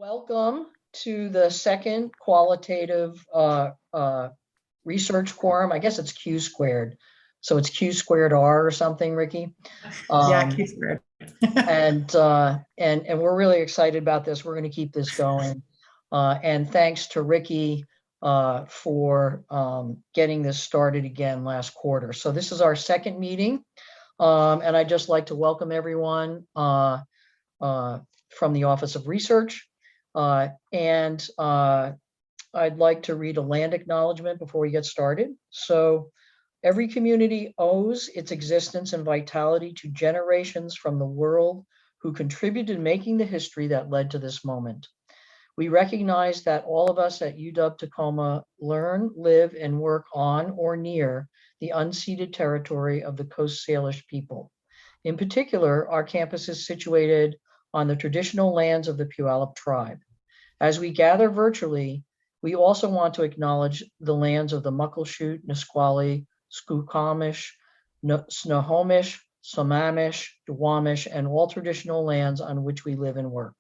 Welcome to the second qualitative research quorum. I guess it's Q squared. So it's Q squared R or something, Ricky. Yeah, Q squared. and we're really excited about this. We're going to keep this going. And thanks to Ricky for getting this started again last quarter. So this is our second meeting. And I'd just like to welcome everyone from the Office of Research. I'd like to read a land acknowledgement before we get started. So every community owes its existence and vitality to generations from the world who contributed in making the history that led to this moment. We recognize that all of us at UW Tacoma learn, live, and work on or near the unceded territory of the Coast Salish people. In particular, our campus is situated on the traditional lands of the Puyallup tribe. As we gather virtually, we also want to acknowledge the lands of the Muckleshoot, Nisqually, Squamish, Snohomish, Sammamish, Duwamish, and all traditional lands on which we live and work.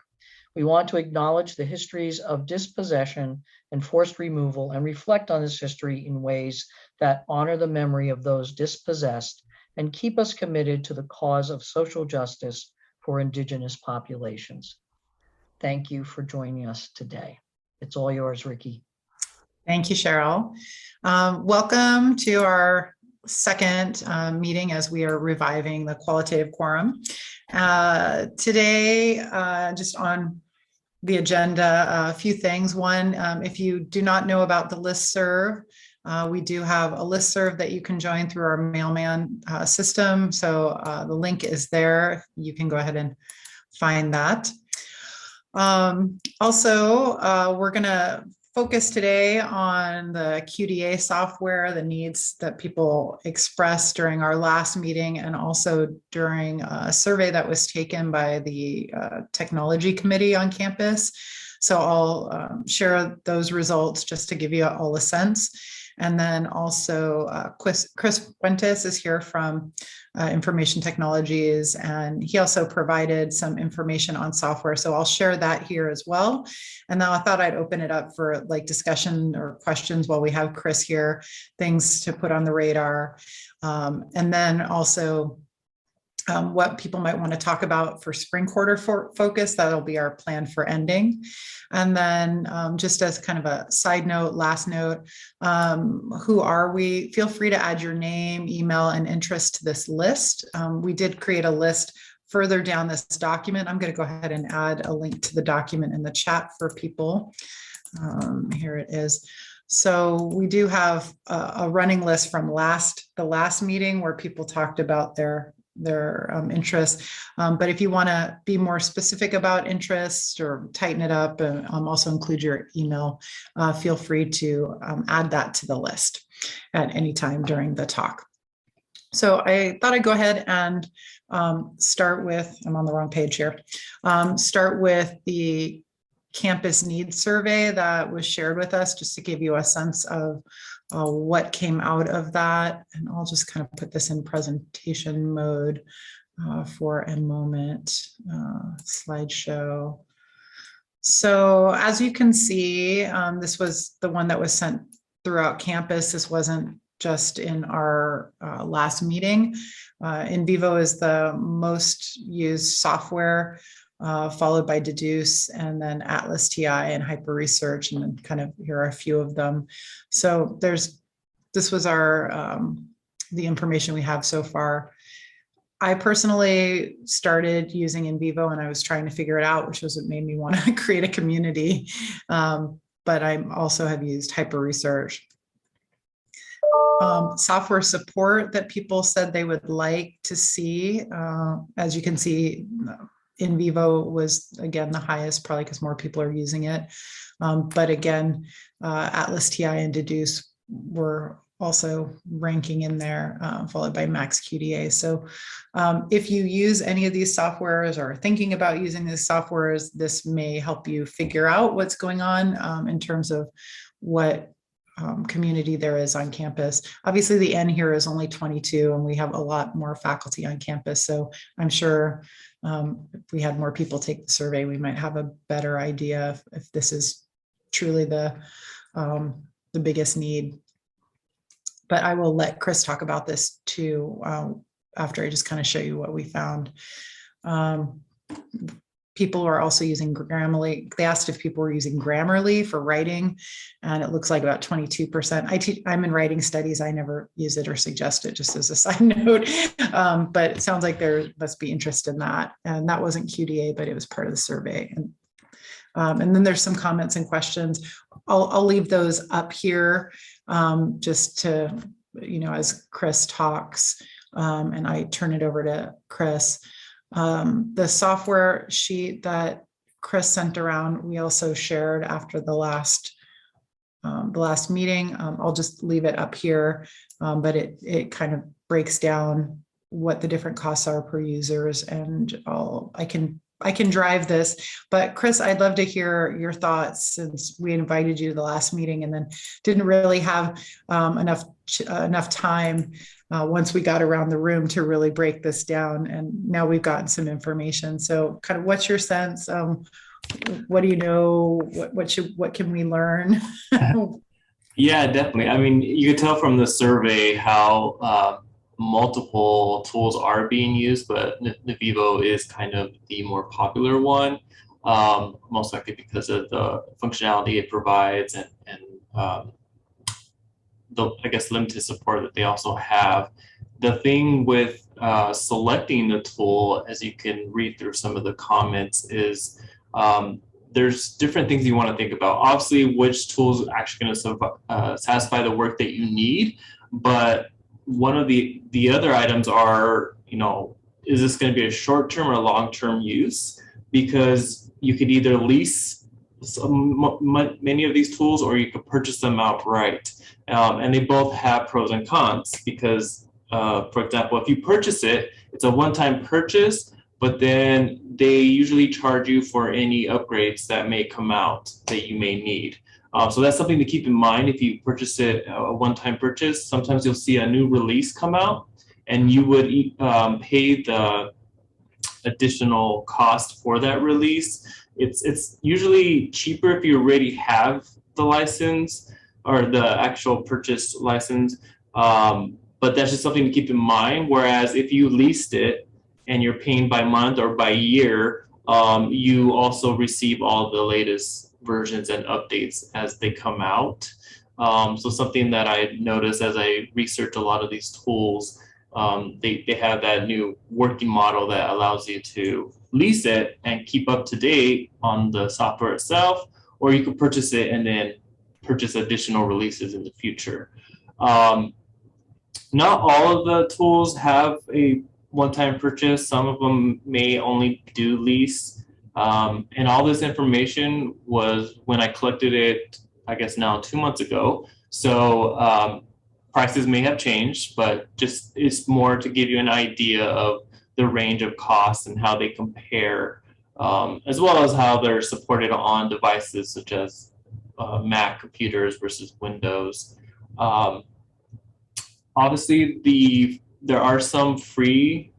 We want to acknowledge the histories of dispossession and forced removal and reflect on this history in ways that honor the memory of those dispossessed and keep us committed to the cause of social justice for Indigenous populations. Thank you for joining us today. It's all yours, Ricky. Thank you, Cheryl. Welcome to our second meeting as we are reviving the qualitative quorum. Today, just on the agenda, a few things. One, if you do not know about the listserv, we do have a listserv that you can join through our mailman system. So the link is there. You can go ahead and find that. Also, we're going to focus today on the QDA software, the needs that people expressed during our last meeting and also during a survey that was taken by the technology committee on campus. So I'll share those results just to give you all a sense. And then also Chris Fuentes is here from Information Technologies, and he also provided some information on software. So I'll share that here as well. And now I thought I'd open it up for like discussion or questions while we have Chris here, things to put on the radar. And then also what people might want to talk about for spring quarter focus. That'll be our plan for ending. And then just as kind of a side note, last note, who are we? Feel free to add your name, email, and interest to this list. We did create a list further down this document. I'm going to go ahead and add a link to the document in the chat for people. Here it is. So we do have a running list from the last meeting where people talked about their interests. But if you want to be more specific about interests or tighten it up and also include your email, feel free to add that to the list at any time during the talk. So I thought I'd go ahead and start with, I'm on the wrong page here, start with the campus needs survey that was shared with us just to give you a sense of what came out of that. And I'll just kind of put this in presentation mode for a moment, slideshow. So as you can see, this was the one that was sent throughout campus. This wasn't just in our last meeting. NVivo is the most used software, followed by Deduce, and then Atlas TI and Hyper Research, and then kind of here are a few of them. So this was our the information we have so far. I personally started using NVivo and I was trying to figure it out, which was what made me want to create a community. But I also have used Hyper Research. Software support that people said they would like to see. As you can see, NVivo was, again, the highest, probably because more people are using it. But again, Atlas TI and Deduce were also ranking in there, followed by Max QDA. So if you use any of these softwares or are thinking about using these softwares, this may help you figure out what's going on in terms of what community there is on campus. Obviously, the N here is only 22, and we have a lot more faculty on campus. So I'm sure if we had more people take the survey, we might have a better idea if this is truly the biggest need. But I will let Chris talk about this too, after I just kind of show you what we found. People are also using Grammarly. They asked if people were using Grammarly for writing, and it looks like about 22%. I'm in writing studies. I never use it or suggest it, just as a side note. But it sounds like there must be interest in that. And that wasn't QDA, but it was part of the survey. And then there's some comments and questions. I'll leave those up here just to, as Chris talks, and I turn it over to Chris. The software sheet that Chris sent around, we also shared after the last meeting. I'll just leave it up here, but it kind of breaks down what the different costs are per users, and I can drive this. But Chris, I'd love to hear your thoughts, since we invited you to the last meeting and then didn't really have enough time once we got around the room to really break this down. And now we've gotten some information. So kind of what's your sense? What do you know? What can we learn? Yeah, definitely. I mean, you could tell from the survey how multiple tools are being used, but Navivo is kind of the more popular one, most likely because of the functionality it provides and the, I guess, limited support that they also have. The thing with selecting the tool, as you can read through some of the comments, is there's different things you want to think about. Obviously, which tools are actually going to satisfy the work that you need, but one of the other items are, is this going to be a short-term or long-term use? Because you could either lease many of these tools, or you could purchase them outright. And they both have pros and cons, because, for example, if you purchase it, it's a one-time purchase, but then they usually charge you for any upgrades that may come out that you may need. So that's something to keep in mind. If you purchase it a one-time purchase, sometimes you'll see a new release come out, and you would pay the additional cost for that release. It's usually cheaper if you already have the license or the actual purchase license, but that's just something to keep in mind. Whereas if you leased it and you're paying by month or by year, you also receive all the latest versions and updates as they come out. So something that I noticed as I research a lot of these tools, they have that new working model that allows you to lease it and keep up to date on the software itself, or you could purchase it and then purchase additional releases in the future. Not all of the tools have a one-time purchase. Some of them may only do lease. And all this information was when I collected it, I guess now 2 months ago. So prices may have changed, but just it's more to give you an idea of the range of costs and how they compare, as well as how they're supported on devices such as Mac computers versus Windows. Obviously, there are some free-based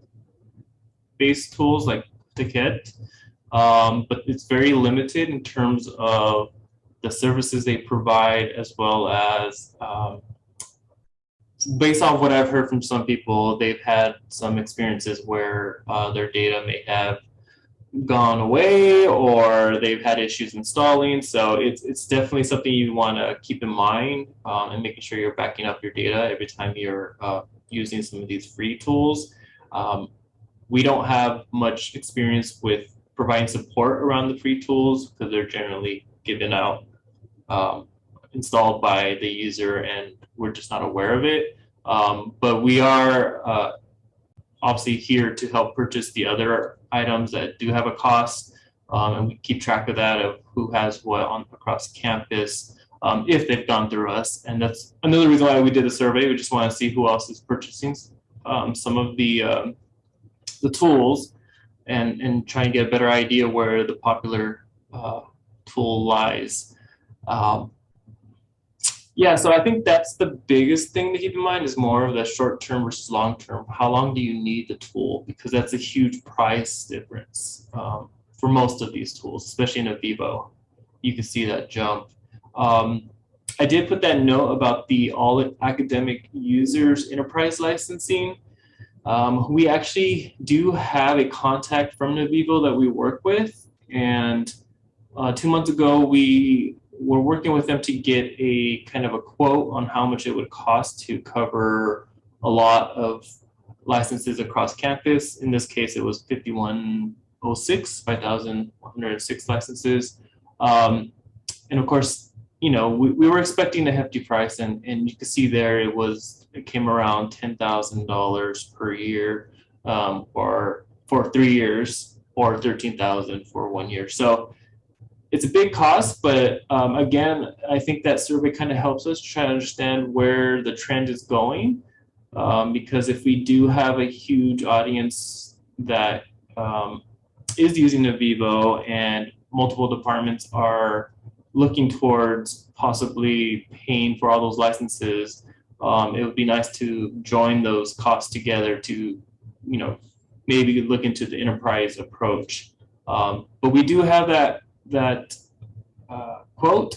tools like Ticket, but it's very limited in terms of the services they provide, as well as based on what I've heard from some people, they've had some experiences where their data may have gone away, or they've had issues installing. So it's definitely something you want to keep in mind, and making sure you're backing up your data every time you're using some of these free tools. We don't have much experience with providing support around the free tools, because they're generally given out, installed by the user, and we're just not aware of it. But we are obviously here to help purchase the other items that do have a cost, and we keep track of that, of who has what across campus, if they've gone through us. And that's another reason why we did the survey. We just want to see who else is purchasing some of the tools, and try and get a better idea where the popular tool lies. Yeah, so I think that's the biggest thing to keep in mind is more of the short term versus long term. How long do you need the tool? Because that's a huge price difference for most of these tools, especially in a Vivo. You can see that jump. I did put that note about the all academic users enterprise licensing. We actually do have a contact from Navivo that we work with, and 2 months ago we were working with them to get a kind of a quote on how much it would cost to cover a lot of licenses across campus. In this case, it was 5,106 licenses. And of course, we were expecting a hefty price, and you can see there it came around $10,000 per year for 3 years, or 13,000 for 1 year. So it's a big cost, but again, I think that survey kind of helps us try to understand where the trend is going, because if we do have a huge audience that is using the Vivo and multiple departments are looking towards possibly paying for all those licenses, it would be nice to join those costs together to, maybe look into the enterprise approach. But we do have that quote,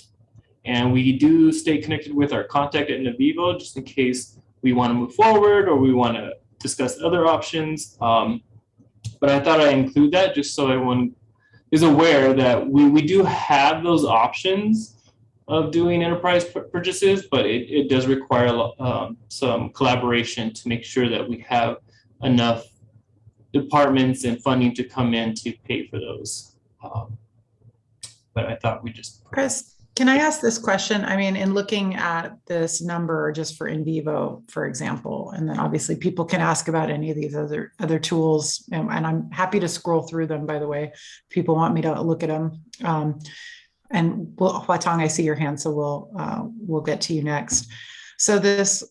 and we do stay connected with our contact at Navivo just in case we want to move forward or we want to discuss other options. But I thought I'd include that just so everyone is aware that we do have those options of doing enterprise purchases, but it does require some collaboration to make sure that we have enough departments and funding to come in to pay for those. But I thought we just... Chris, can I ask this question? I mean, in looking at this number just for in vivo, for example, and then obviously people can ask about any of these other tools, and I'm happy to scroll through them, by the way, if people want me to look at them. And Huatong, I see your hand, so we'll get to you next. So this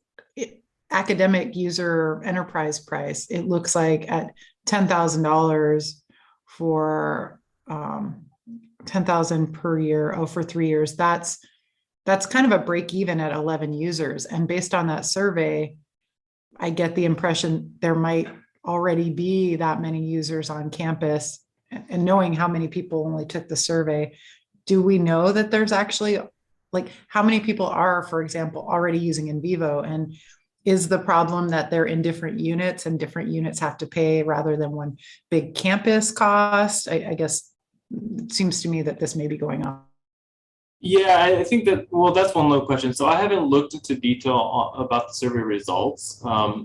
academic user enterprise price, it looks like at $10,000 for 10,000 per year, for 3 years, that's kind of a break even at 11 users. And based on that survey, I get the impression there might already be that many users on campus. And knowing how many people only took the survey, do we know that there's actually, like, how many people are, for example, already using in vivo? And is the problem that they're in different units and different units have to pay rather than one big campus cost? I guess it seems to me that this may be going on. Yeah, I think that, well, that's one little question. So I haven't looked into detail about the survey results,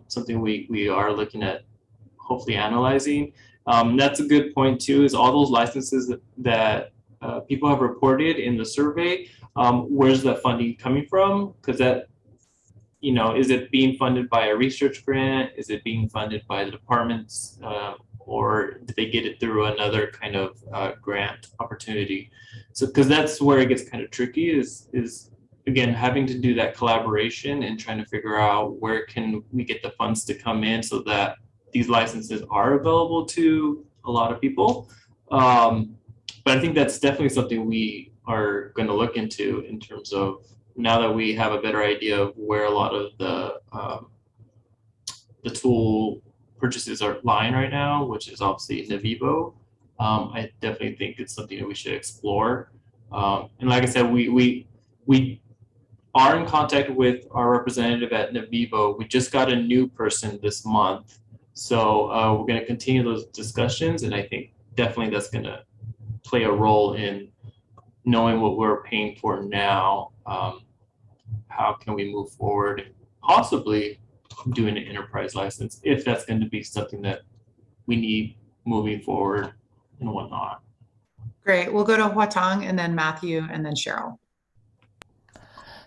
something we are looking at hopefully analyzing. That's a good point too, is all those licenses that people have reported in the survey, where's that funding coming from? Because that, is it being funded by a research grant? Is it being funded by the departments? Or did they get it through another kind of grant opportunity? So, because that's where it gets kind of tricky, is again having to do that collaboration and trying to figure out where can we get the funds to come in so that these licenses are available to a lot of people. But I think that's definitely something we are going to look into in terms of, now that we have a better idea of where a lot of the tool purchases are lying right now, which is obviously Navivo. I definitely think it's something that we should explore. And like I said, we are in contact with our representative at Navivo. We just got a new person this month. So we're going to continue those discussions. And I think definitely that's going to play a role in knowing what we're paying for now. How can we move forward and possibly doing an enterprise license, if that's going to be something that we need moving forward and whatnot. Great. We'll go to Huatong and then Matthew and then Cheryl.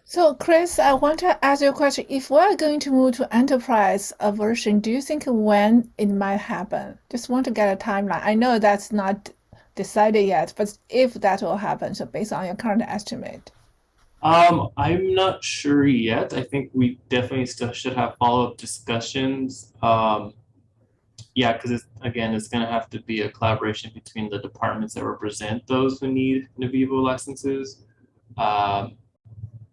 So Chris, I want to ask you a question. If we're going to move to enterprise version, do you think when it might happen? Just want to get a timeline. I know that's not decided yet, but if that will happen, so based on your current estimate. I'm not sure yet. I think we definitely still should have follow-up discussions. Yeah, because it's going to have to be a collaboration between the departments that represent those who need Navivo licenses.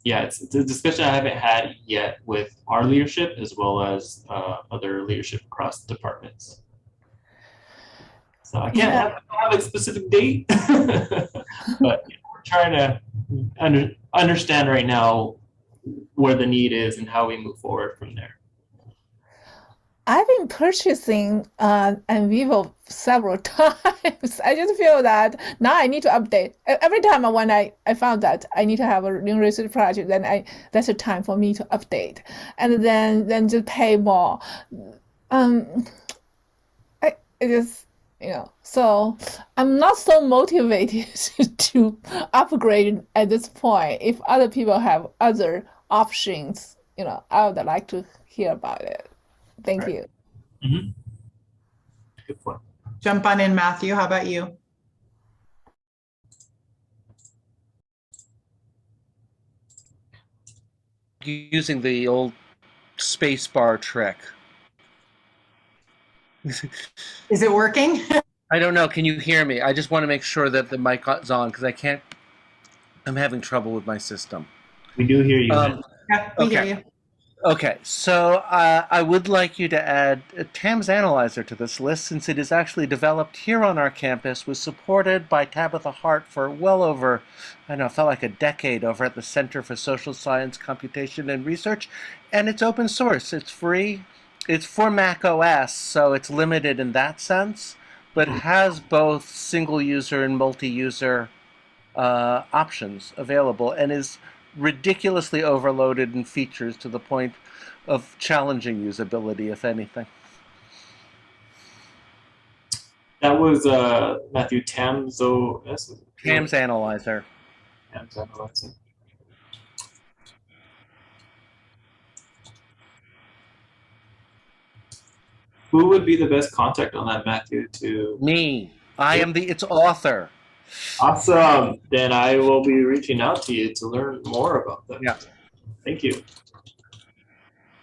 yeah, it's a discussion I haven't had yet with our leadership as well as other leadership across departments. So I can't Yeah. have a specific date, but we're trying to understand right now where the need is and how we move forward from there. I've been purchasing Vivo several times. I just feel that now I need to update. Every time when I found that I need to have a new research project, then that's a time for me to update, and then just pay more. Um, it is, so I'm not so motivated to upgrade at this point. If other people have other options, I would like to hear about it. Thank you. Mm-hmm. Good point. Jump on in, Matthew. How about you? Using the old space bar trick. Is it working? I don't know. Can you hear me? I just want to make sure that the mic is on because I can't. I'm having trouble with my system. We do hear you. Yeah, we hear you. Okay, so I would like you to add TAM's Analyzer to this list since it is actually developed here on our campus, was supported by Tabitha Hart for well over, I don't know, it felt like a decade over at the Center for Social Science, Computation, and Research, and it's open source. It's free. It's for Mac OS, so it's limited in that sense, but it has both single-user and multi-user options available and is ridiculously overloaded in features to the point of challenging usability, if anything. That was Matthew TAM's OS. TAM's Analyzer. TAM's Analyzer. Who would be the best contact on that, Matthew? Me. I am its author. Awesome. Then I will be reaching out to you to learn more about that. Yeah. Thank you.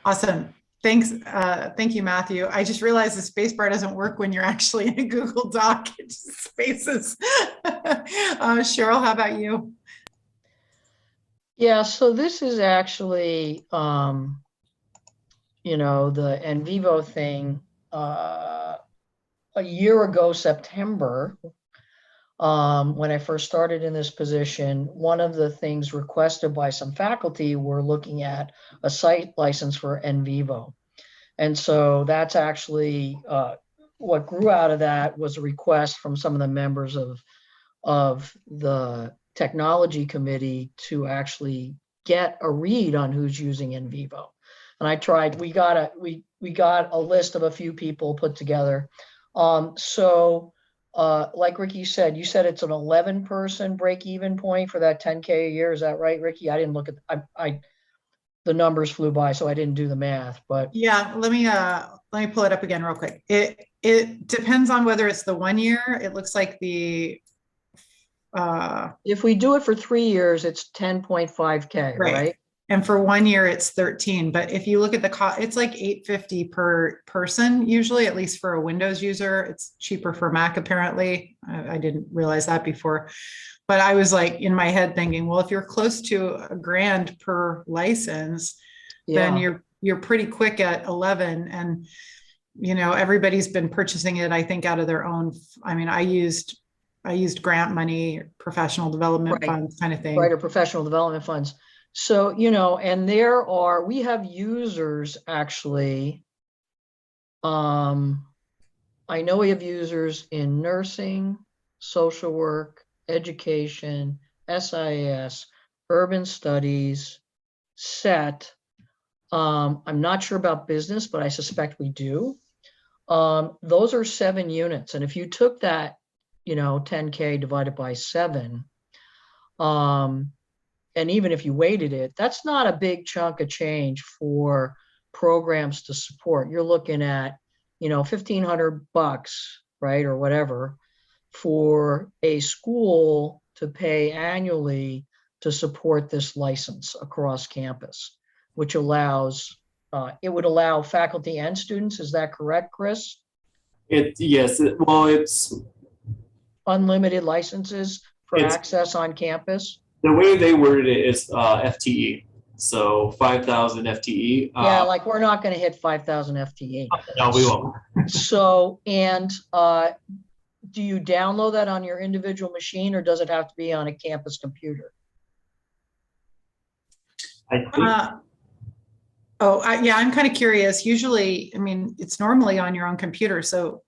Awesome. Thanks. Thank you, Matthew. I just realized the spacebar doesn't work when you're actually in a Google Doc. It just spaces. Cheryl, how about you? Yeah, so this is actually, the NVivo thing. A year ago, September, when I first started in this position, one of the things requested by some faculty were looking at a site license for NVivo. And so that's actually what grew out of that was a request from some of the members of the technology committee to actually get a read on who's using NVivo. And I tried, we got a list of a few people put together. Like Ricky said, you said it's an 11-person break-even point for that 10K a year. Is that right, Ricky? I didn't look at the numbers flew by, so I didn't do the math. But yeah, let me pull it up again real quick. It depends on whether it's the 1 year. It looks like the if we do it for 3 years, it's 10.5K, right? And for 1 year, it's 13. But if you look at the cost, it's like $850 per person, usually, at least for a Windows user. It's cheaper for Mac, apparently. I didn't realize that before. But I was like in my head thinking, well, if you're close to $1,000 per license, then you're pretty quick at 11. And, everybody's been purchasing it, I think, out of their own. I mean, I used grant money, professional development funds kind of thing. Right, or professional development funds. So, and we have users actually. I know we have users in nursing, social work, education, SIS, urban studies, SET. I'm not sure about business, but I suspect we do. Those are 7 units. And if you took that, 10K divided by 7, and even if you weighted it, that's not a big chunk of change for programs to support. You're looking at, $1,500, right, or whatever, for a school to pay annually to support this license across campus, which allows, it would allow faculty and students. Is that correct, Chris? Yes. It's unlimited licenses for access on campus. The way they worded it is FTE. So 5,000 FTE. Yeah, like we're not going to hit 5,000 FTE. No, we won't. So, and do you download that on your individual machine, or does it have to be on a campus computer? I think Yeah, I'm kind of curious. Usually, I mean, it's normally on your own computer. So,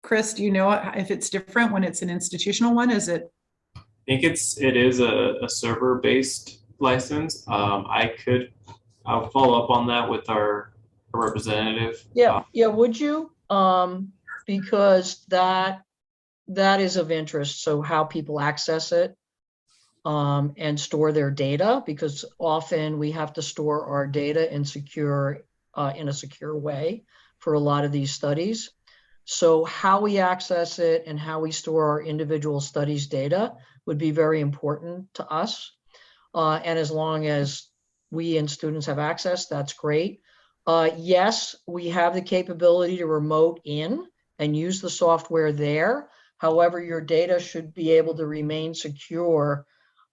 Chris, do you know if it's different when it's an institutional one? Is it? I think it is a server-based license. I'll follow up on that with our representative. Yeah, would you? Because that is of interest. So how people access it and store their data, because often we have to store our data in a secure way for a lot of these studies. So how we access it and how we store our individual studies data would be very important to us. And as long as we and students have access, that's great. Yes, we have the capability to remote in and use the software there. However, your data should be able to remain secure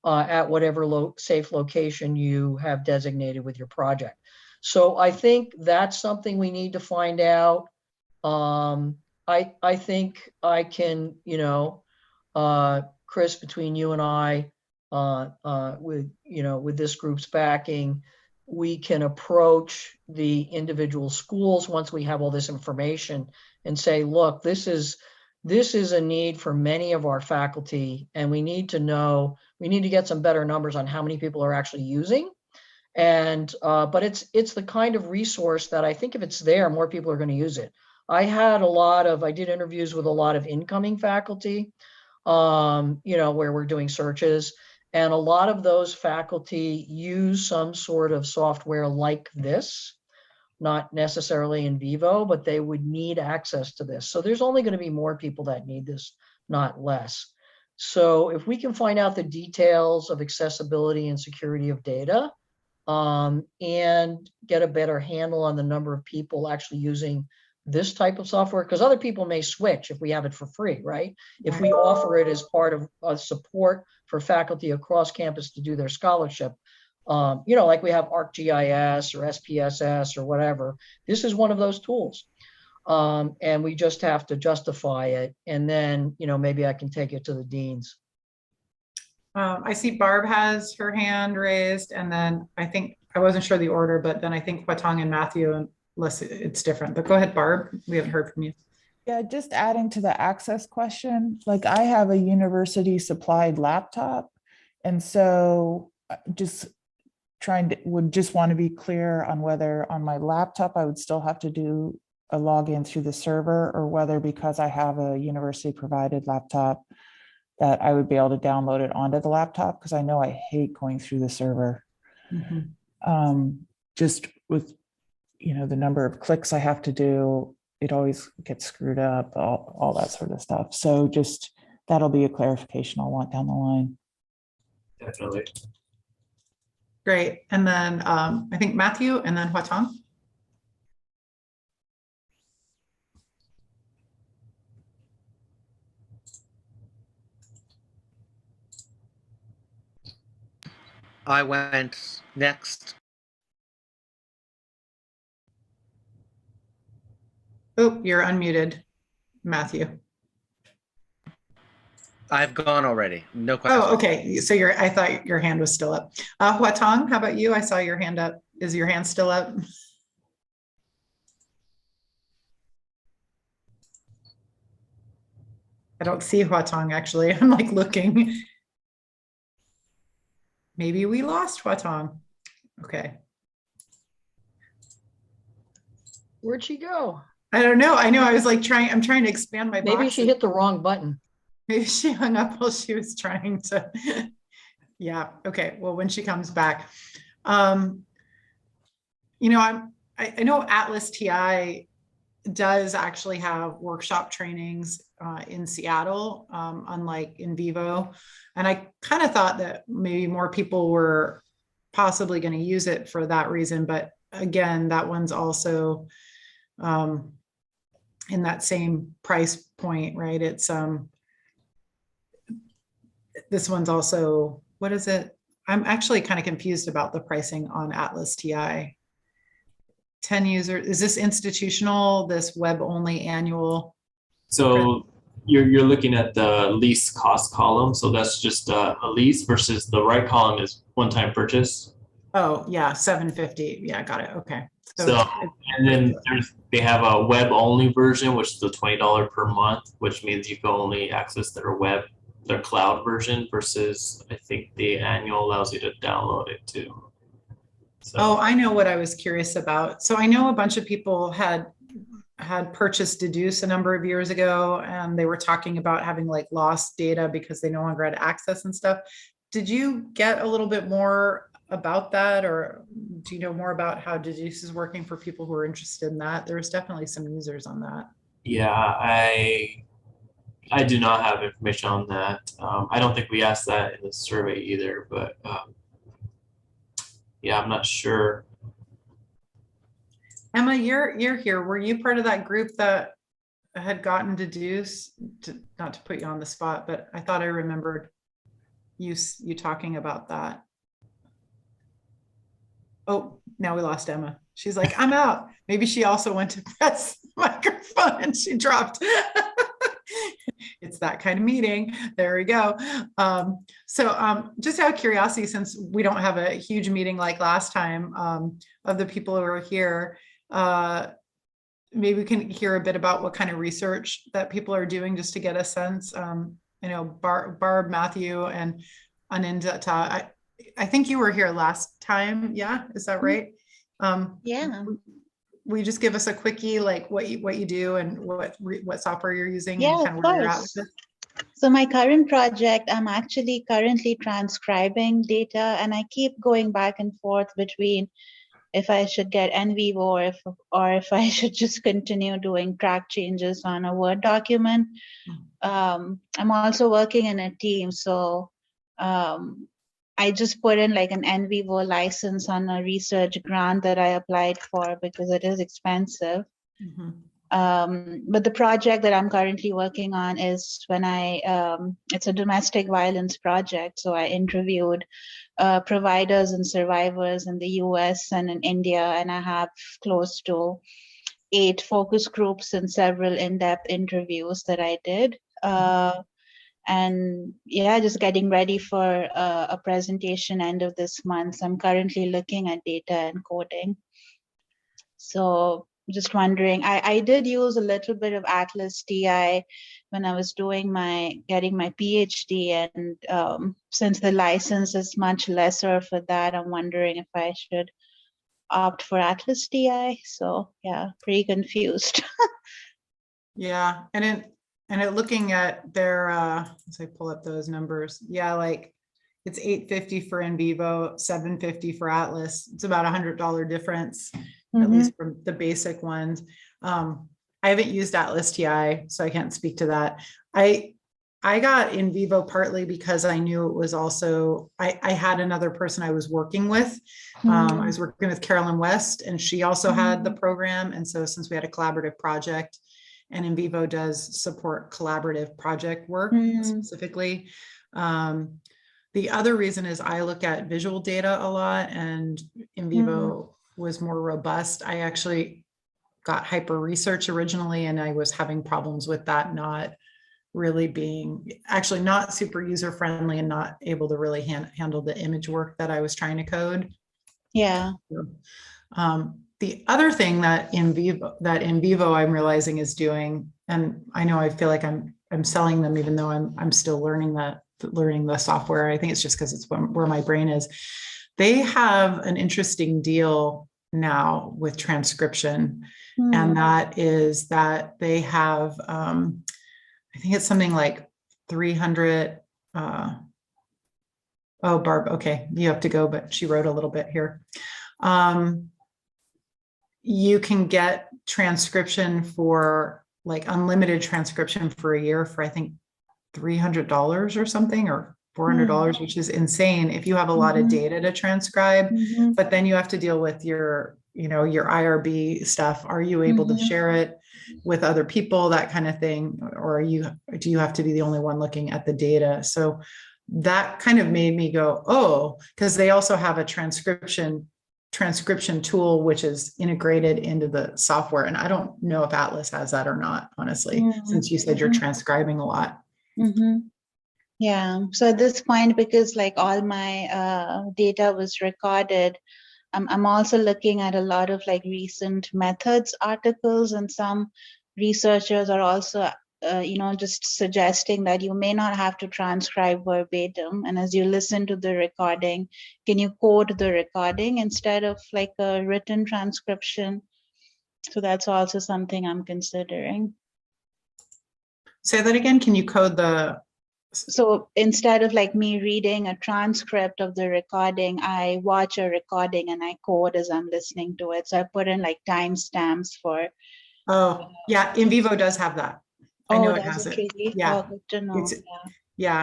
at whatever safe location you have designated with your project. So I think that's something we need to find out. I think I can, Chris, between you and I, with this group's backing, we can approach the individual schools once we have all this information and say, look, this is a need for many of our faculty, and we need to get some better numbers on how many people are actually using. And but it's the kind of resource that I think if it's there, more people are going to use it. I did interviews with a lot of incoming faculty, where we're doing searches, and a lot of those faculty use some sort of software like this, not necessarily in vivo, but they would need access to this. So there's only going to be more people that need this, not less. So if we can find out the details of accessibility and security of data, and get a better handle on the number of people actually using this type of software, because other people may switch if we have it for free, right? If we offer it as part of a support for faculty across campus to do their scholarship, like we have ArcGIS or SPSS or whatever. This is one of those tools. And we just have to justify it. And then, maybe I can take it to the deans. I see Barb has her hand raised, and then I wasn't sure the order, but then I think Huatong and Matthew, unless it's different. But go ahead, Barb. We haven't heard from you. Yeah, just adding to the access question, like I have a university supplied laptop. And so would just want to be clear on whether on my laptop, I would still have to do a login through the server, or whether because I have a university provided laptop that I would be able to download it onto the laptop, because I know I hate going through the server. Just with, the number of clicks I have to do, it always gets screwed up, all that sort of stuff. So just, that'll be a clarification I'll want down the line. Definitely. Great. And then I think Matthew and then Huatong. I went next. Oh, you're unmuted, Matthew. I've gone already. No question. Oh, okay. So I thought your hand was still up. Huatong, how about you? I saw your hand up. Is your hand still up? I don't see Huatong actually. I'm like looking. Maybe we lost Huatong. Okay. Where'd she go? I don't know. I know. I was like I'm trying to expand my box. Maybe she hit the wrong button. Maybe she hung up while she was trying to. Yeah. Okay. Well, when she comes back, I know Atlas TI does actually have workshop trainings in Seattle, unlike in vivo. And I kind of thought that maybe more people were possibly going to use it for that reason. But again, that one's also in that same price point, right? It's this one's also, what is it? I'm actually kind of confused about the pricing on Atlas TI. 10 users, is this institutional, this web only annual? So you're looking at the lease cost column. So that's just a lease versus the right column is one-time purchase. Oh yeah, 750. Yeah, got it. Okay. So and then they have a web only version, which is the $20 per month, which means you can only access their cloud version versus I think the annual allows you to download it too. So. Oh, I know what I was curious about. So I know a bunch of people had purchased Deduce a number of years ago, and they were talking about having like lost data because they no longer had access and stuff. Did you get a little bit more about that, or do you know more about how Deduce is working for people who are interested in that? There's definitely some users on that. Yeah, I do not have information on that. I don't think we asked that in the survey either, but yeah, I'm not sure. Emma, you're here. Were you part of that group that had gotten Deduce? Not to put you on the spot, but I thought I remembered you talking about that. Oh, now we lost Emma. She's like, I'm out. Maybe she also went to press the microphone and she dropped. It's that kind of meeting. There we go. So just out of curiosity, since we don't have a huge meeting like last time of the people who are here, maybe we can hear a bit about what kind of research that people are doing just to get a sense. You know, Barb, Matthew, and Anindita, I think you were here last time. Yeah, is that right? Yeah. Will you just give us a quickie, like what you do and what software you're using? Yeah, and kind of where you're at course. with it? So my current project, I'm actually currently transcribing data, and I keep going back and forth between if I should get NVivo or if I should just continue doing track changes on a Word document. I'm also working in a team, so I just put in like an NVivo license on a research grant that I applied for because it is expensive. But the project that I'm currently working on is it's a domestic violence project. So I interviewed providers and survivors in the US and in India, and I have close to 8 focus groups and several in-depth interviews that I did. And yeah, just getting ready for a presentation end of this month. So I'm currently looking at data and coding. So just wondering, I did use a little bit of Atlas TI when I was getting my PhD, and since the license is much lesser for that, I'm wondering if I should opt for Atlas TI. So yeah, pretty confused. Yeah, and looking at their, as I pull up those numbers, yeah, like it's $850 for NVivo, $750 for Atlas. It's about $100 difference, at least from the basic ones. I haven't used Atlas TI, so I can't speak to that. I got NVivo partly because I knew it was also, I had another person I was working with. I was working with Carolyn West, and she also had the program. And so since we had a collaborative project, and NVivo does support collaborative project work specifically. The other reason is I look at visual data a lot, and NVivo was more robust. I actually got hyper research originally, and I was having problems with that not really being actually not super user friendly and not able to really handle the image work that I was trying to code. Yeah. The other thing that NVivo I'm realizing is doing, and I know I feel like I'm selling them even though I'm still learning the software. I think it's just because it's where my brain is. They have an interesting deal now with transcription, and that is that they have I think it's something like 300. Oh, Barb, okay, you have to go, but she wrote a little bit here. You can get transcription for like unlimited transcription for a year for I think $300 or something, or $400, which is insane if you have a lot of data to transcribe. But then you have to deal with your IRB stuff. Are you able to share it with other people, that kind of thing, or do you have to be the only one looking at the data? So that kind of made me go, oh, because they also have a transcription tool which is integrated into the software, and I don't know if Atlas has that or not, honestly, since you said you're transcribing a lot. Yeah, so at this point, because like all my data was recorded, I'm also looking at a lot of like recent methods articles, and some researchers are also just suggesting that you may not have to transcribe verbatim, and as you listen to the recording, can you code the recording instead of like a written transcription? So that's also something I'm considering. Say that again. Can you code the? So instead of like me reading a transcript of the recording, I watch a recording and I code as I'm listening to it. So I put in like timestamps for. Oh, yeah. NVivo does have that. I know it has it. Really? Yeah. Oh, good to know.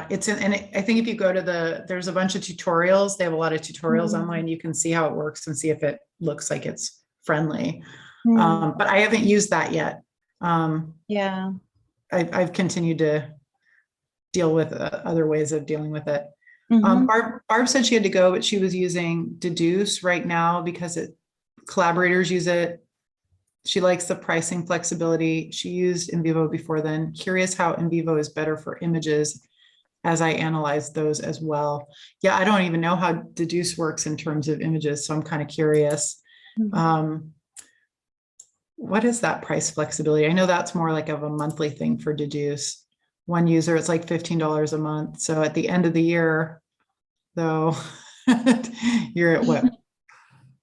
It's and I think if you go to there's a bunch of tutorials. They have a lot of tutorials online. You can see how it works and see if it looks like it's friendly. But I haven't used that yet. Yeah. I've continued to deal with other ways of dealing with it. Barb said she had to go, but she was using Deduce right now because collaborators use it. She likes the pricing flexibility. She used NVivo before then. Curious how NVivo is better for images as I analyze those as well. Yeah, I don't even know how Deduce works in terms of images, so I'm kind of curious. What is that price flexibility? I know that's more like of a monthly thing for Deduce. One user, it's like $15 a month. So at the end of the year, though, you're at what?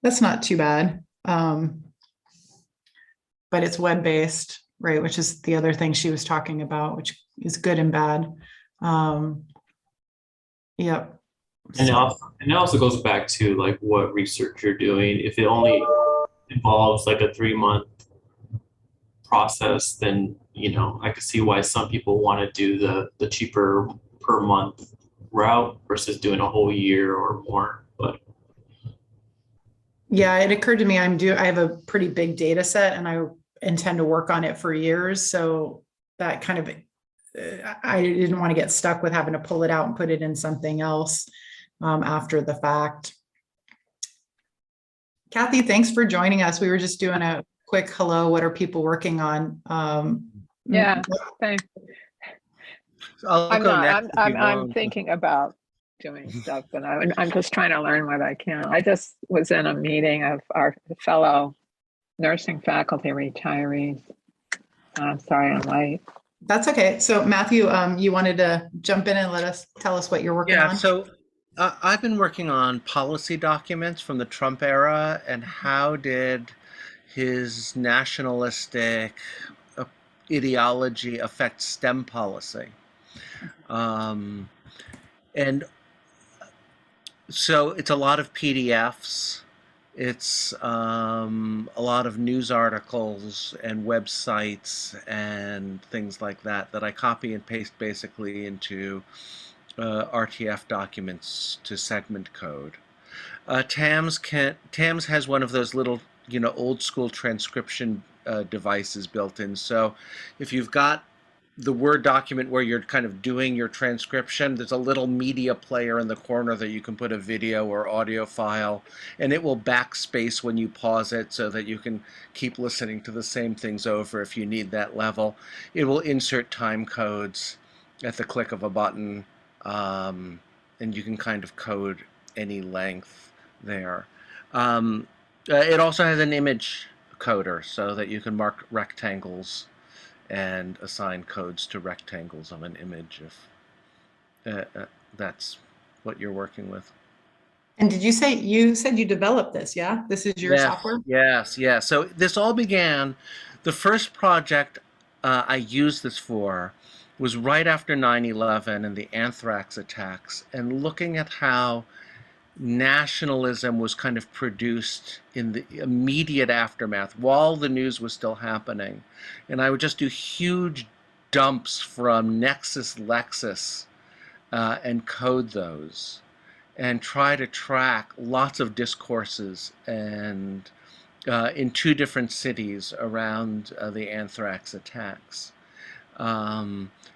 That's not too bad. But it's web-based, right? Which is the other thing she was talking about, which is good and bad. Yep. And it also goes back to like what research you're doing. If it only involves like a 3-month process, then I could see why some people want to do the cheaper per month route versus doing a whole year or more. But yeah, it occurred to me I have a pretty big data set and I intend to work on it for years. So that kind of I didn't want to get stuck with having to pull it out and put it in something else after the fact. Kathy, thanks for joining us. We were just doing a quick hello. What are people working on? Yeah, thanks. I'm thinking about doing stuff, but I'm just trying to learn what I can. I just was in a meeting of our fellow nursing faculty retirees. Sorry, I'm late. That's okay. So Matthew, you wanted to jump in and tell us what you're working on? Yeah, so I've been working on policy documents from the Trump era and how did his nationalistic ideology affect STEM policy. And so it's a lot of PDFs. It's a lot of news articles and websites and things like that I copy and paste basically into RTF documents to segment code. TAMS has one of those little, old school transcription devices built in. So if you've got the Word document where you're kind of doing your transcription, there's a little media player in the corner that you can put a video or audio file, and it will backspace when you pause it so that you can keep listening to the same things over if you need that level. It will insert time codes at the click of a button, and you can kind of code any length there. It also has an image coder so that you can mark rectangles and assign codes to rectangles of an image if that's what you're working with. And you said you developed this, yeah? This is your software? Yes. So this all began, the first project I used this for was right after 9/11 and the anthrax attacks, and looking at how nationalism was kind of produced in the immediate aftermath while the news was still happening. And I would just do huge dumps from Nexus Lexis and code those and try to track lots of discourses and in 2 different cities around the anthrax attacks.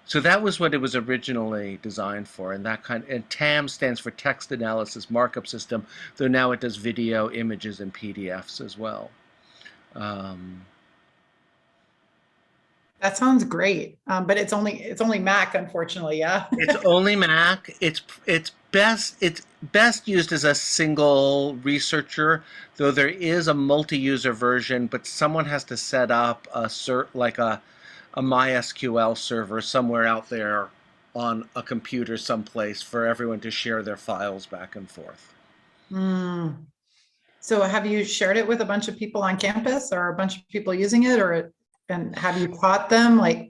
So that was what it was originally designed for, and TAM stands for Text Analysis Markup System, though now it does video, images, and PDFs as well. That sounds great, but it's only Mac, unfortunately. Yeah. It's only Mac. It's best used as a single researcher, though there is a multi-user version, but someone has to set up a MySQL server somewhere out there on a computer someplace for everyone to share their files back and forth. So have you shared it with a bunch of people on campus, or a bunch of people using it, and have you taught them? Like,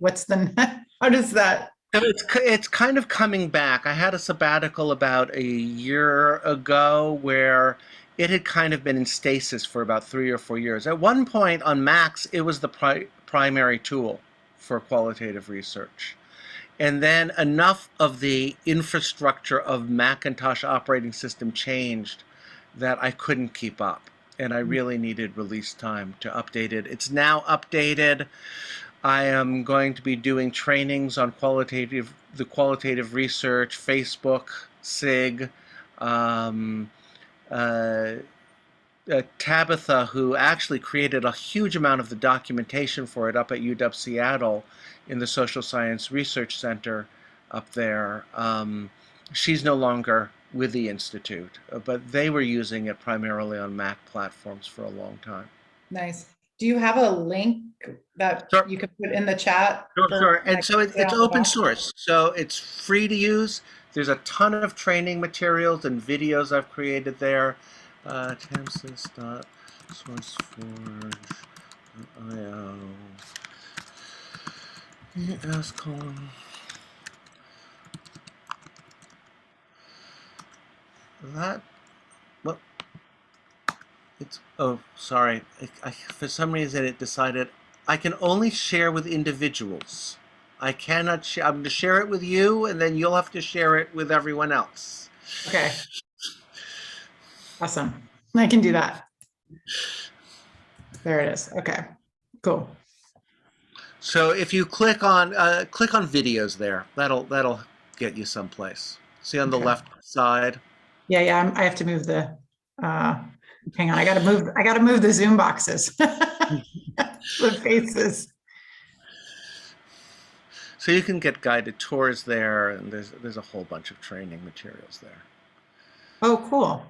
how does that? So it's kind of coming back. I had a sabbatical about a year ago where it had kind of been in stasis for about 3 or 4 years. At one point on Macs, it was the primary tool for qualitative research. And then enough of the infrastructure of Macintosh operating system changed that I couldn't keep up. And I really needed release time to update it. It's now updated. I am going to be doing trainings on the qualitative research, Facebook, SIG. Tabitha, who actually created a huge amount of the documentation for it up at UW Seattle in the Social Science Research Center up there, she's no longer with the Institute, but they were using it primarily on Mac platforms for a long time. Nice. Do you have a link that you could put in the chat? Sure. And so it's open source, so it's free to use. There's a ton of training materials and videos I've created there. Tamsys.sourceforge.io. Yes, column. Sorry. For some reason it decided I can only share with individuals. I cannot share. I'm going to share it with you, and then you'll have to share it with everyone else. Okay. Awesome. I can do that. There it is. Okay, cool. So if you click on videos there, that'll get you someplace. See on the left side? Yeah. I have to move the, hang on. I got to move the Zoom boxes, the faces. So you can get guided tours there, and there's a whole bunch of training materials there. Oh, cool.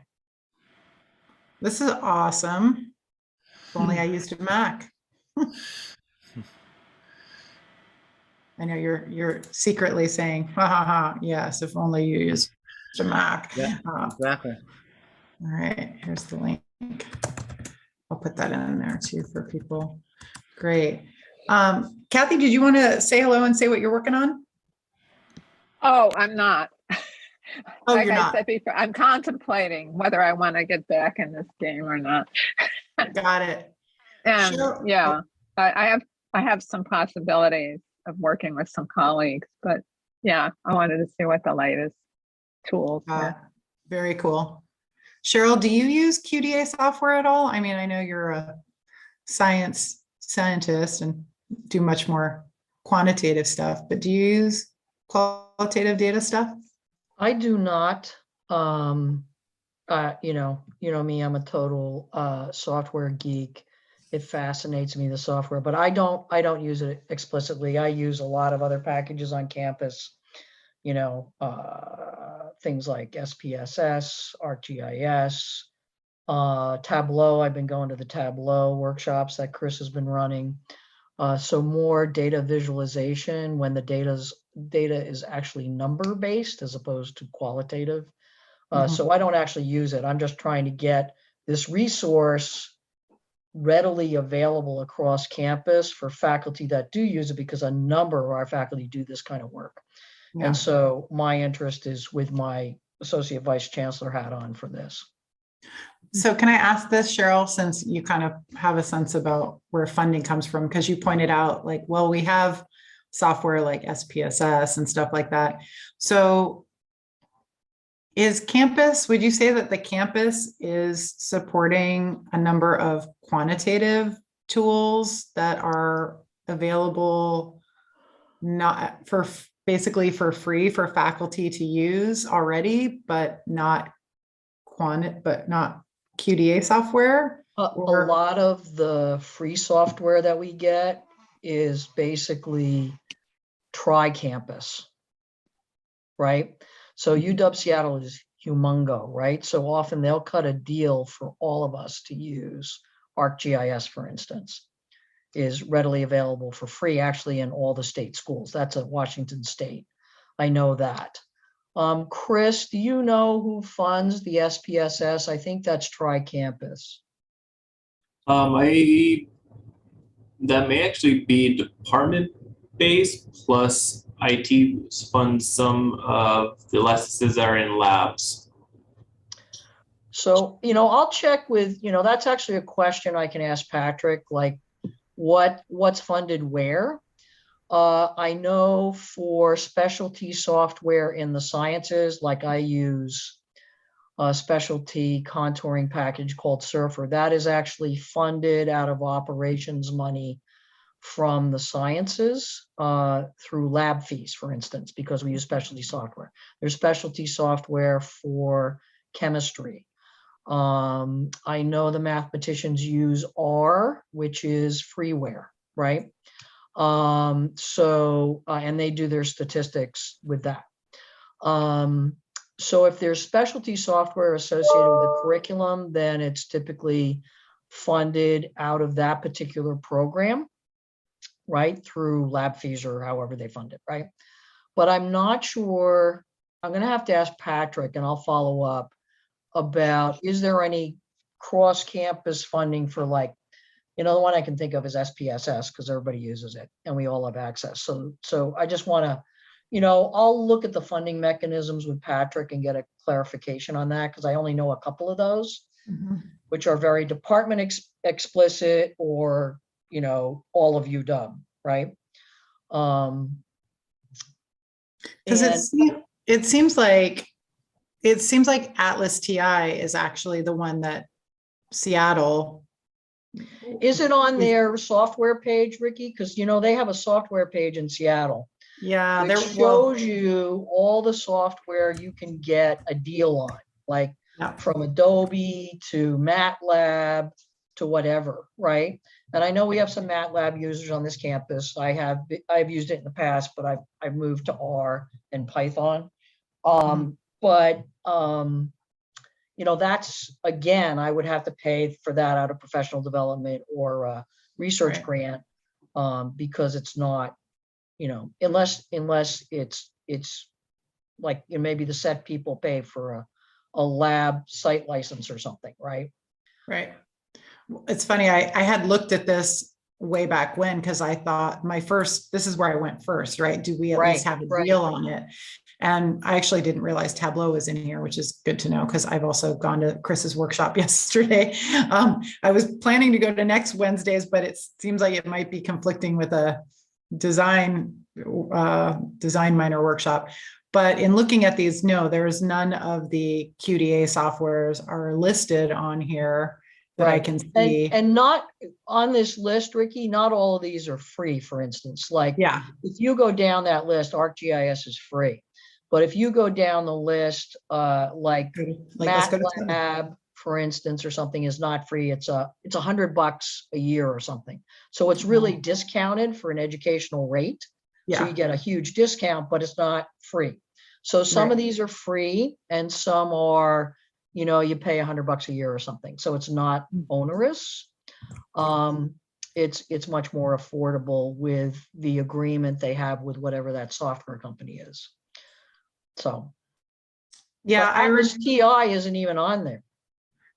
This is awesome. If only I used a Mac. I know you're secretly saying, ha ha ha, yes, if only you used a Mac. Yeah, exactly. All right, here's the link. I'll put that in there too for people. Great. Kathy, did you want to say hello and say what you're working on? Oh, I'm not. Oh, like you're I not. said before, I'm contemplating whether I want to get back in this game or not. Got it. And Sure. yeah, I have some possibilities of working with some colleagues, but yeah, I wanted to see what the latest tools were. Very cool. Cheryl, do you use QDA software at all? I mean, I know you're a scientist and do much more quantitative stuff, but do you use qualitative data stuff? I do not. You know me, I'm a total software geek. It fascinates me, the software, but I don't use it explicitly. I use a lot of other packages on campus, things like SPSS, ArcGIS, Tableau. I've been going to the Tableau workshops that Chris has been running. So more data visualization when the data is actually number based as opposed to qualitative. So I don't actually use it. I'm just trying to get this resource readily available across campus for faculty that do use it, because a number of our faculty do this kind of work. Yeah. And so my interest is with my associate vice chancellor hat on for this. So can I ask this, Cheryl, since you kind of have a sense about where funding comes from, because you pointed out like, well, we have software like SPSS and stuff like that. So would you say that the campus is supporting a number of quantitative tools that are available not for basically for free for faculty to use already, but not QDA software? A lot of the free software that we get is basically tri-campus, right? So UW Seattle is humongo, right? So often they'll cut a deal for all of us to use. ArcGIS, for instance, is readily available for free, actually, in all the state schools. That's at Washington State. I know that. Chris, do you know who funds the SPSS? I think that's tri-campus. That may actually be department-based, plus IT funds some of the licenses that are in labs. So, I'll check with, that's actually a question I can ask Patrick, like what's funded where. I know for specialty software in the sciences, like I use a specialty contouring package called Surfer. That is actually funded out of operations money from the sciences through lab fees, for instance, because we use specialty software. There's specialty software for chemistry. I know the mathematicians use R, which is freeware, right? And they do their statistics with that. So if there's specialty software associated with the curriculum, then it's typically funded out of that particular program, right? Through lab fees or however they fund it, right? But I'm not sure, I'm gonna have to ask Patrick and I'll follow up about, is there any cross-campus funding for like, the one I can think of is SPSS because everybody uses it and we all have access. So I just wanna, I'll look at the funding mechanisms with Patrick and get a clarification on that because I only know a couple of those, which are very department explicit or, all of UW, right? Because it seems like Atlas TI is actually the one that Seattle. Is it on their software page, Ricky? Because they have a software page in Seattle. Yeah, which shows you all the software you can get a deal on, like from Adobe to MATLAB to whatever, right? And I know we have some MATLAB users on this campus. I've used it in the past, but I've moved to R and Python. That's, again, I would have to pay for that out of professional development or a research grant because it's not, unless it's like maybe the set people pay for a lab site license or something, right? Right. It's funny. I had looked at this way back when, because I thought this is where I went first, right? Do we at least have a deal on it? And I actually didn't realize Tableau was in here, which is good to know because I've also gone to Chris's workshop yesterday. I was planning to go to next Wednesdays, but it seems like it might be conflicting with a design minor workshop. But in looking at these, no, there's none of the QDA softwares are listed on here that I can see. And not on this list, Ricky, not all of these are free, for instance. Like if you go down that list, ArcGIS is free. But if you go down the list, like MATLAB, for instance, or something is not free, it's $100 a year or something. So it's really discounted for an educational rate. So you get a huge discount, but it's not free. So some of these are free and some are, you pay $100 a year or something. So it's not onerous. It's much more affordable with the agreement they have with whatever that software company is. So Atlas TI isn't even on there.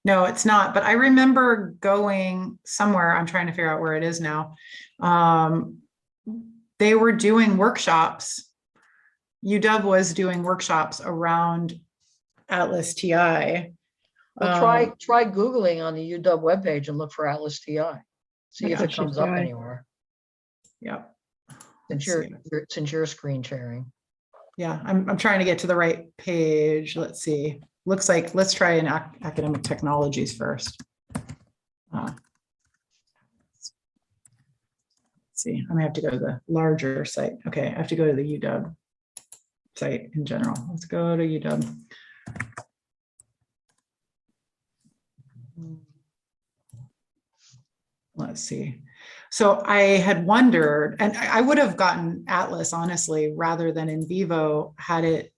No, it's not. But I remember going somewhere. I'm trying to figure out where it is now. They were doing workshops. UW was doing workshops around Atlas TI. Well, try Googling on the UW webpage and look for Atlas TI. See if it comes up anywhere. Yep. Since you're screen sharing. Yeah, I'm trying to get to the right page. Let's see. Looks like, let's try in academic technologies first. Let's see, I may have to go to the larger site. Okay, I have to go to the UW site in general. Let's go to UW. Let's see. So I had wondered, and I would have gotten Atlas, honestly, rather than in vivo, had it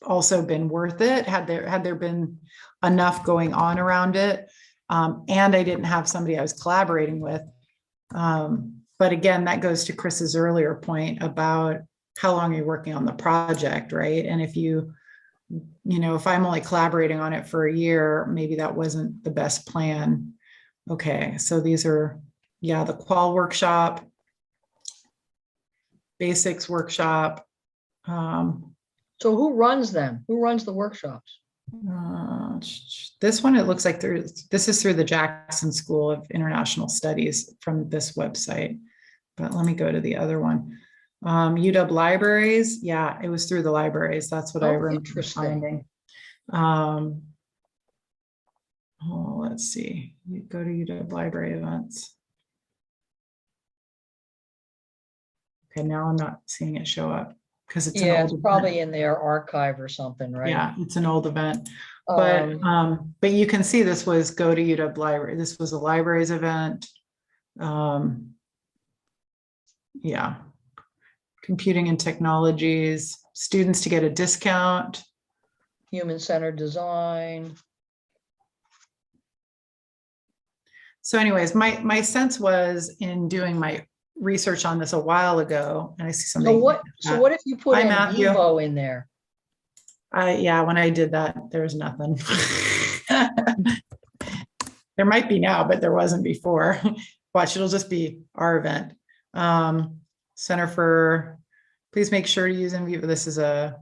also been worth it, had there been enough going on around it. And I didn't have somebody I was collaborating with. But again, that goes to Chris's earlier point about how long you're working on the project, right? And if if I'm only collaborating on it for a year, maybe that wasn't the best plan. Okay, so these are, the qual workshop, basics workshop. So who runs them? Who runs the workshops? This one, it looks like this is through the Jackson School of International Studies from this website. But let me go to the other one. UW Libraries. Yeah, it was through the libraries. That's what I remember finding. Let's see. You go to UW Library events. Okay, now I'm not seeing it show up because it's it's probably in their archive or something, right? Yeah, it's an old event. But you can see this was go to UW Library. This was a libraries event. Computing and technologies, students to get a discount. Human-centered design. So anyways, my sense was in doing my research on this a while ago, and I see something. So what if you put in vivo in there? When I did that, there was nothing. There might be now, but there wasn't before. Watch, it'll just be our event. Center for, please make sure to use in vivo. This is a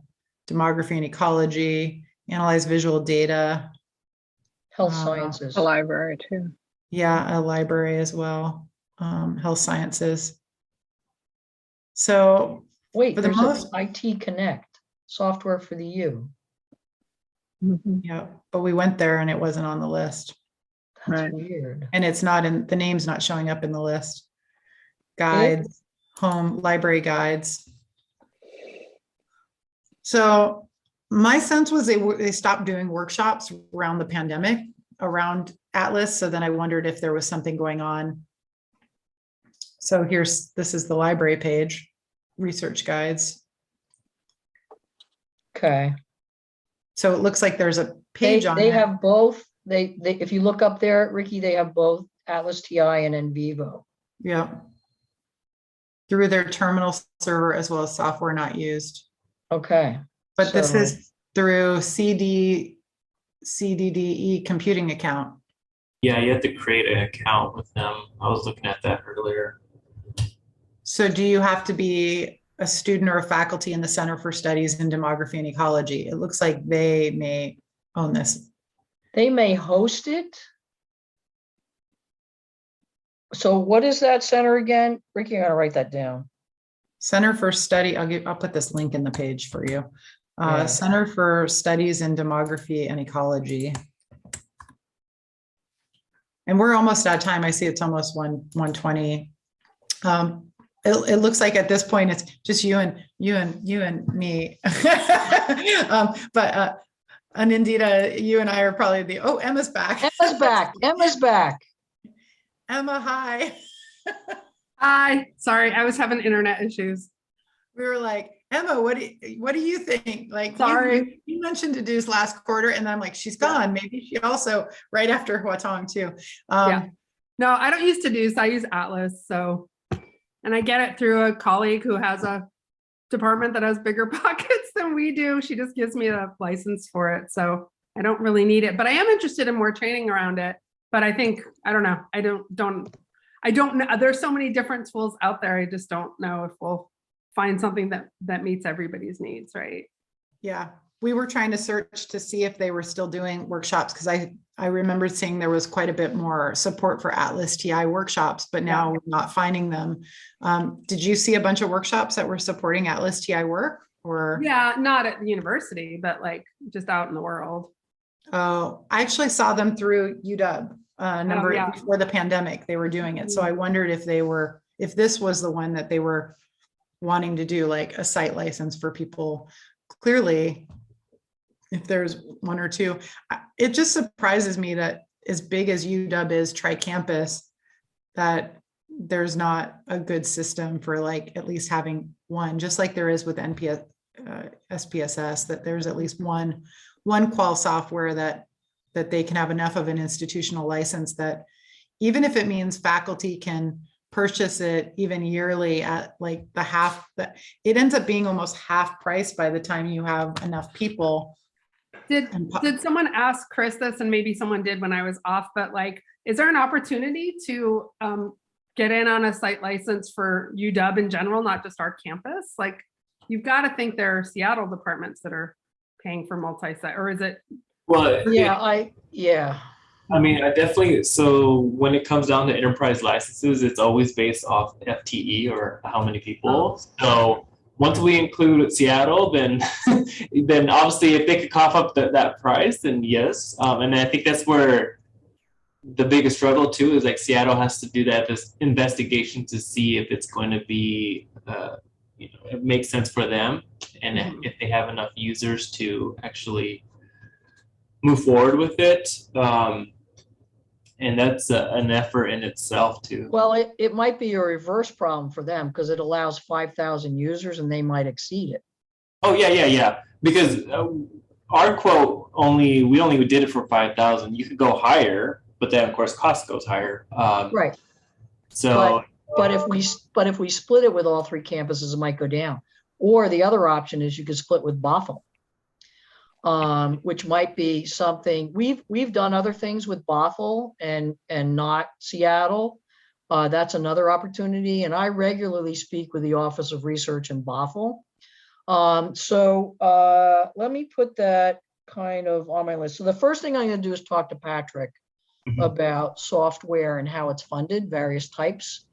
demography and ecology, analyze visual data. Health sciences. A library too. Yeah, a library as well. Health sciences. So wait, there's an IT Connect software for the U. Yeah, but we went there and it wasn't on the list. That's weird. And it's not in the name's not showing up in the list. Guides, home library guides. So my sense was they stopped doing workshops around the pandemic around Atlas. So then I wondered if there was something going on. So this is the library page, research guides. Okay. So it looks like there's a page on They there. have both. They if you look up there, Ricky, they have both Atlas TI and NVivo. Yeah. Through their terminal server as well as software not used. Okay. But this is through CDDE computing account. Yeah, you have to create an account with them. I was looking at that earlier. So do you have to be a student or a faculty in the Center for Studies in Demography and Ecology? It looks like they may own this. They may host it. So what is that center again? Ricky, I gotta write that down. Center for Study, I'll put this link in the page for you. Yeah. Center for Studies in Demography and Ecology. And we're almost out of time. I see it's almost 1:20. It looks like at this point it's just you and me. But Anindita, you and I are probably Emma's back. Emma's back. Emma's back. Emma, hi. Hi. Sorry, I was having internet issues. We were like, Emma, what do you think? Like, sorry, you mentioned Deduce last quarter, and I'm like, she's gone. Maybe she also right after Huatong too. Yeah. No, I don't use Deduce. I use Atlas. So, and I get it through a colleague who has a department that has bigger pockets than we do. She just gives me a license for it, so I don't really need it. But I am interested in more training around it. But I think I don't know. I don't know. There's so many different tools out there. I just don't know if we'll find something that meets everybody's needs, right? Yeah, we were trying to search to see if they were still doing workshops because I remember seeing there was quite a bit more support for Atlas TI workshops, but now we're not finding them. Did you see a bunch of workshops that were supporting Atlas TI work? Or yeah, not at the university, but like just out in the world. Oh, I actually saw them through UW before the pandemic. They were doing it, so I wondered if they were if this was the one that they were wanting to do, like a site license for people, clearly, if there's one or two, it just surprises me that as big as UW is tri-campus, that there's not a good system for like at least having one, just like there is with SPSS, that there's at least one qual software that they can have enough of an institutional license that even if it means faculty can purchase it even yearly at like the half, that it ends up being almost half price by the time you have enough people. Did someone ask Chris this, and maybe someone did when I was off, but like, is there an opportunity to get in on a site license for UW in general, not just our campus? Like, you've got to think there are Seattle departments that are paying for multi-site, or is it? Well, Yeah, I mean, I definitely, so when it comes down to enterprise licenses, it's always based off FTE or how many people. So once we include Seattle, then then obviously if they could cough up that price, then yes. And I think that's where the biggest struggle too is like Seattle has to do this investigation to see if it's going to be, it makes sense for them, and if they have enough users to actually move forward with it. And that's an effort in itself too. well, it might be a reverse problem for them because it allows 5,000 users and they might exceed it. Oh yeah. Because our quote we only did it for 5,000. You could go higher, but then of course cost goes higher. Right. So, but if we split it with all three campuses, it might go down. Or the other option is you could split with Bothell, which might be something we've done other things with Bothell and not Seattle. That's another opportunity. And I regularly speak with the Office of Research in Bothell. So let me put that kind of on my list. So the first thing I'm going to do is talk to Patrick about software and how it's funded, various types,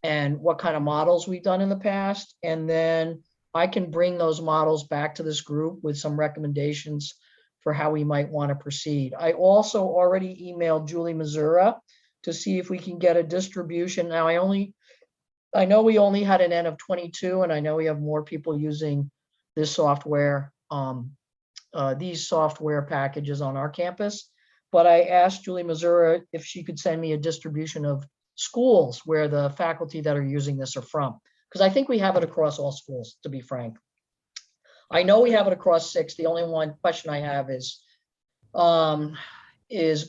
and what kind of models we've done in the past. And then I can bring those models back to this group with some recommendations for how we might want to proceed. I also already emailed Julie Missoura to see if we can get a distribution. Now, I know we only had an N of 22, and I know we have more people using this software, these software packages on our campus. But I asked Julie Missoura if she could send me a distribution of schools where the faculty that are using this are from, because I think we have it across all schools, to be frank. I know we have it across 6. The only one question I have is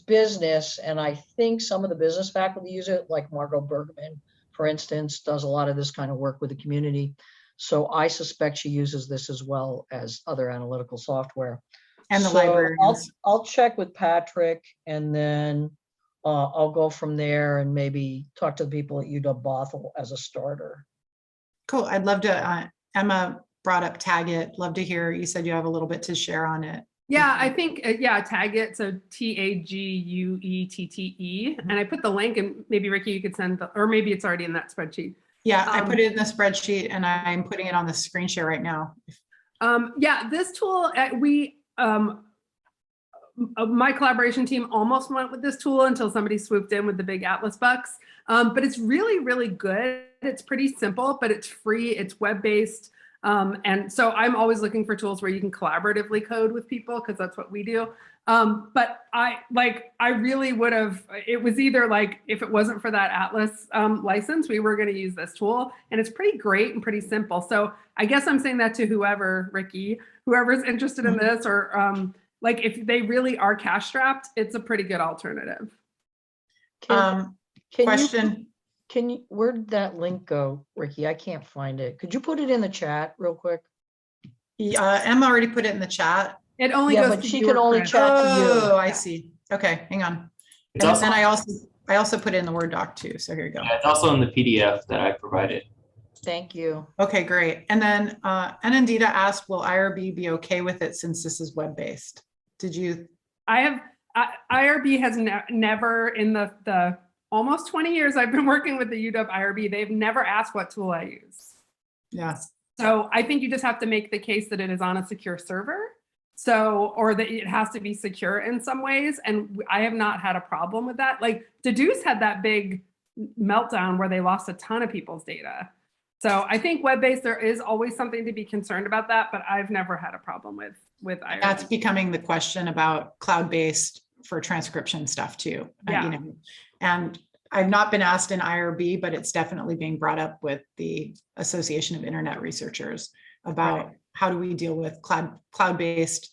business, and I think some of the business faculty use it, like Margot Bergman, for instance, does a lot of this kind of work with the community. So I suspect she uses this as well as other analytical software. And the librarians. I'll check with Patrick, and then I'll go from there and maybe talk to the people at UW Bothell as a starter. Cool. I'd love to, Emma brought up Tag It. Love to hear, you said you have a little bit to share on it. Yeah, I think, Tag It. So TAGUETTE. And I put the link, and maybe Ricky, you could send, or maybe it's already in that spreadsheet. Yeah, I put it in the spreadsheet, and I'm putting it on the screen share right now. This tool, my collaboration team almost went with this tool until somebody swooped in with the big Atlas bucks. But it's really, really good. It's pretty simple, but it's free. It's web-based. And so I'm always looking for tools where you can collaboratively code with people, because that's what we do. But I really would have, it was either like, if it wasn't for that Atlas license, we were going to use this tool, and it's pretty great and pretty simple. So I guess I'm saying that to whoever, Ricky, whoever's interested in this, or like if they really are cash strapped, it's a pretty good alternative. Question. Where'd that link go, Ricky? I can't find it. Could you put it in the chat real quick? Emma already put it in the chat. It only goes but to she your can only friend. chat to you. Oh, I see. Okay, hang on. It's And also, then I also put it in the Word doc too. So here you go. yeah, it's also in the PDF that I provided. Thank you. Okay, great. And then Anandita asked, will IRB be okay with it since this is web-based? Did you? IRB has never, in the almost 20 years I've been working with the UW IRB, they've never asked what tool I use. Yeah. So I think you just have to make the case that it is on a secure server. So, or that it has to be secure in some ways. And I have not had a problem with that. Like Deduce had that big meltdown where they lost a ton of people's data. So I think web-based, there is always something to be concerned about that, but I've never had a problem with IRB. That's becoming the question about cloud-based for transcription stuff too. Yeah. And I've not been asked in IRB, but it's definitely being brought up with the Association of Internet Researchers about how do we deal with cloud-based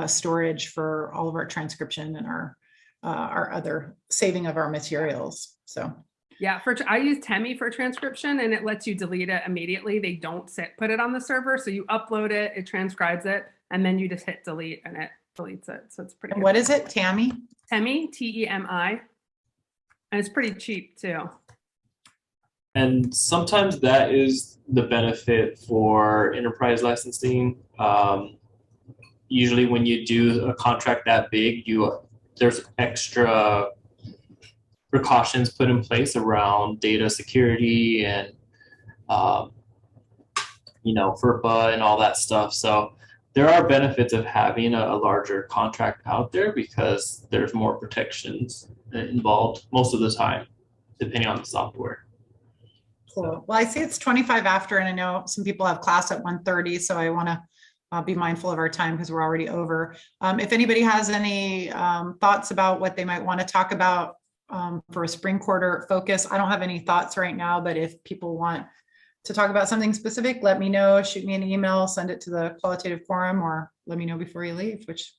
storage for all of our transcription and our other saving of our materials. So yeah, I use Temi for transcription, and it lets you delete it immediately. They don't put it on the server, so you upload it, it transcribes it, and then you just hit delete, and it deletes it. So it's pretty. And what is it, Temi? Temi, Temi, and it's pretty cheap too. And sometimes that is the benefit for enterprise licensing. Usually when you do a contract that big, there's extra precautions put in place around data security and, FERPA and all that stuff. So there are benefits of having a larger contract out there because there's more protections involved most of the time, depending on the software. Cool. Well, I see it's 25 after, and I know some people have class at 1:30, so I want to be mindful of our time because we're already over. If anybody has any thoughts about what they might want to talk about for a spring quarter focus, I don't have any thoughts right now, but if people want to talk about something specific, let me know, shoot me an email, send it to the Qualitative Quorum, or let me know before you leave, which.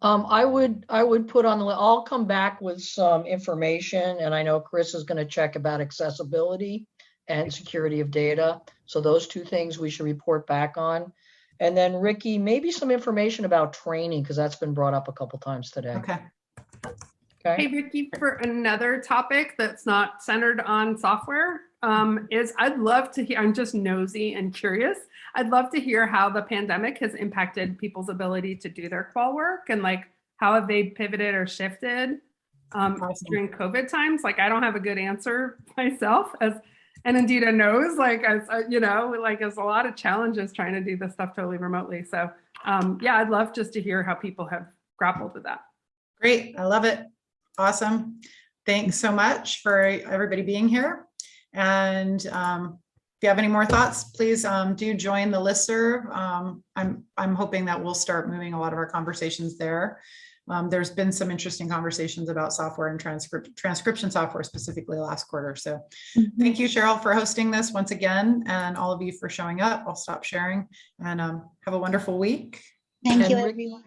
I would put on the, I'll come back with some information, and I know Chris is going to check about accessibility and security of data. So those two things we should report back on. And then Ricky, maybe some information about training, because that's been brought up a couple times today. Okay. Hey, Vicky, for another topic that's not centered on software, I'd love to hear, I'm just nosy and curious. I'd love to hear how the pandemic has impacted people's ability to do their qual work, and like, how have they pivoted or shifted during COVID times? Like, I don't have a good answer myself, and Anita knows, as a lot of challenges trying to do this stuff totally remotely. So yeah, I'd love just to hear how people have grappled with that. Great, I love it. Awesome. Thanks so much for everybody being here. And if you have any more thoughts, please do join the listserv. I'm hoping that we'll start moving a lot of our conversations there. There's been some interesting conversations about software and transcription software specifically last quarter. So thank you, Cheryl, for hosting this once again, and all of you for showing up. I'll stop sharing, and have a wonderful week. Thank you, And everyone.